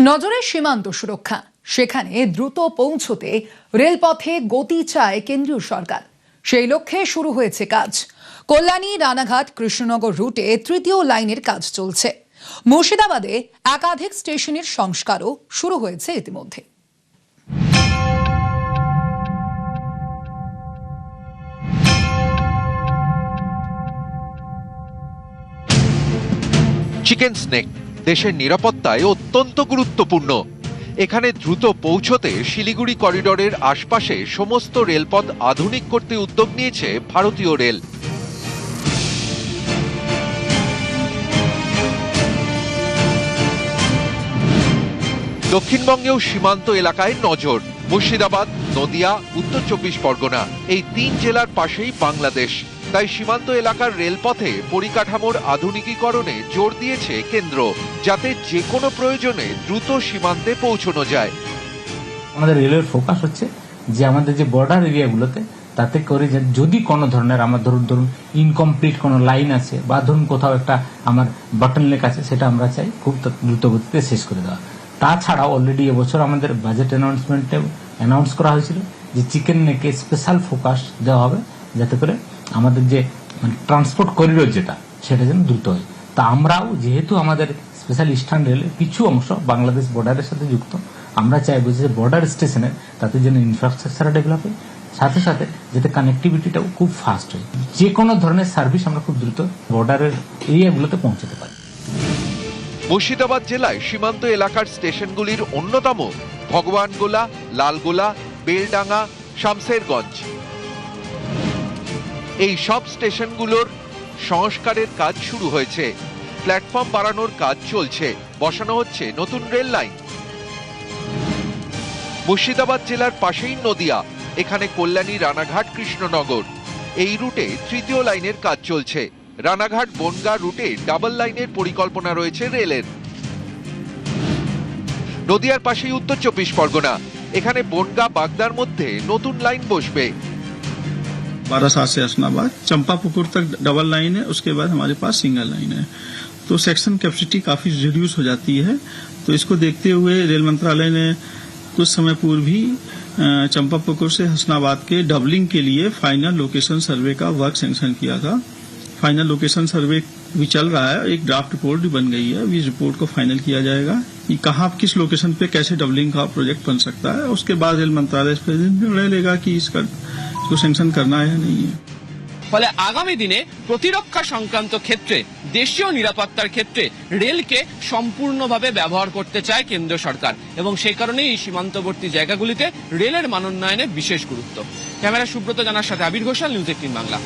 নজরে সীমান্ত সুরক্ষা, সেখানে দ্রুত পৌঁছতে রেলপথে গতি চায় কেন্দ্রীয় সরকার। সেই লক্ষ্যে শুরু হয়েছে কাজ। কল্যাণী রানাঘাট কৃষ্ণনগর রুটে তৃতীয় লাইনের কাজ চলছে। মুর্শিদাবাদে একাধিক স্টেশনের সংস্কারও শুরু হয়েছে ইতিমধ্যে। চিকেন স্নেক দেশের নিরাপত্তায় অত্যন্ত গুরুত্বপূর্ণ। এখানে দ্রুত পৌঁছতে শিলিগুড়ি করিডোরের আশপাশে সমস্ত রেলপথ আধুনিক করতে উদ্যোগ নিয়েছে ভারতীয় রেল। দক্ষিণবঙ্গেও সীমান্ত এলাকায় নজর। মুর্শিদাবাদ, নদিয়া, উত্তর 24 পরগনা এই 3 জেলার পাশেই বাংলাদেশ। তাই সীমান্ত এলাকার রেলপথে পরিকাঠামোর আধুনিকীকরণে জোর দিয়েছে কেন্দ্র, যাতে যে কোনো প্রয়োজনে দ্রুত সীমান্তে পৌঁছানো যায়। আমাদের রেলের ফোকাস হচ্ছে যে আমাদের যে বর্ডার এরিয়াগুলোতে তাতে করে যে যদি কোনো ধরনের আমার ধরুন ইনকমপ্লিট কোনো লাইন আছে বা ধরুন কোথাও একটা আমার বটলনেক আছে, সেটা আমরা চাই খুব দ্রুত গতিতে শেষ করে দেওয়া। তাছাড়াও অলরেডি এবছর আমাদের বাজেট অ্যানাউন্সমেন্টে অ্যানাউন্স করা হয়েছিল যে চিকেন নেকে স্পেশাল ফোকাস দেওয়া হবে, যাতে করে আমাদের যে ট্রান্সপোর্ট করিডোর যেটা সেটা যেন দ্রুত হয়। তা আমরাও যেহেতু আমাদের স্পেশাল ইস্টার্ন রেলের কিছু অংশ বাংলাদেশ বর্ডারের সাথে যুক্ত, আমরা চাইবো যে বর্ডার স্টেশনের তাতে যেন ইনফ্রাস্ট্রাকচার ডেভেলপ হয়, সাথে সাথে যাতে কানেক্টিভিটিটাও খুব ফাস্ট হয়, যে কোনো ধরনের সার্ভিস আমরা খুব দ্রুত বর্ডারের এরিয়াগুলোতে পৌঁছাতে পারি। মুর্শিদাবাদ জেলায় সীমান্ত এলাকার স্টেশনগুলির অন্যতম ভগবানগোলা, লালগোলা, বেলডাঙ্গা, শামসেরগঞ্জ। এই সব স্টেশনগুলোর সংস্কারের কাজ শুরু হয়েছে। প্ল্যাটফর্ম বাড়ানোর কাজ চলছে, বসানো হচ্ছে নতুন রেল লাইন। মুর্শিদাবাদ জেলার পাশেই নদিয়া, এখানে কল্যাণী রানাঘাট কৃষ্ণনগর এই রুটে তৃতীয় লাইনের কাজ চলছে। রানাঘাট বনগাঁ রুটে ডাবল লাইনের পরিকল্পনা রয়েছে রেলের। নদিয়ার পাশেই উত্তর 24 পরগনা, এখানে বনগাঁ বাগদার মধ্যে নতুন লাইন বসবে। 12 से हसनाबाद चंपापुकुर तक डबल लाइन है, उसके बाद हमारे पास सिंगल लाइन है, तो सेक्शन कैपेसिटी काफी रिड्यूस हो जाती है। तो इसको देखते हुए रेल मंत्रालय ने कुछ समय पूर्व ही चंपापुकुर से हसनाबाद के डबलिंग के लिए फाइनल लोकेशन सर्वे का वर्क सैंक्शन किया था। फाइनल लोकेशन सर्वे भी चल रहा है, एक ड्राफ्ट रिपोर्ट भी बन गई है। इस रिपोर्ट को फाइनल किया जाएगा कि कहाँ किस लोकेशन पे कैसे डबलिंग का प्रोजेक्ट बन सकता है। उसके बाद रेल मंत्रालय इस पर निर्णय लेगा कि इसको স্যাংশন করনা है नहीं है। ফলে আগামী দিনে প্রতিরক্ষা সংক্রান্ত ক্ষেত্রে, দেশীয় নিরাপত্তার ক্ষেত্রে রেলকে সম্পূর্ণভাবে ব্যবহার করতে চায় কেন্দ্র সরকার, এবং সেই কারণেই এই সীমান্তবর্তী জায়গাগুলিতে রেলের মানোন্নয়নে বিশেষ গুরুত্ব। ক্যামেরা সুব্রত জানার সাথে আবির ঘোষাল, নিউজ 18 বাংলা।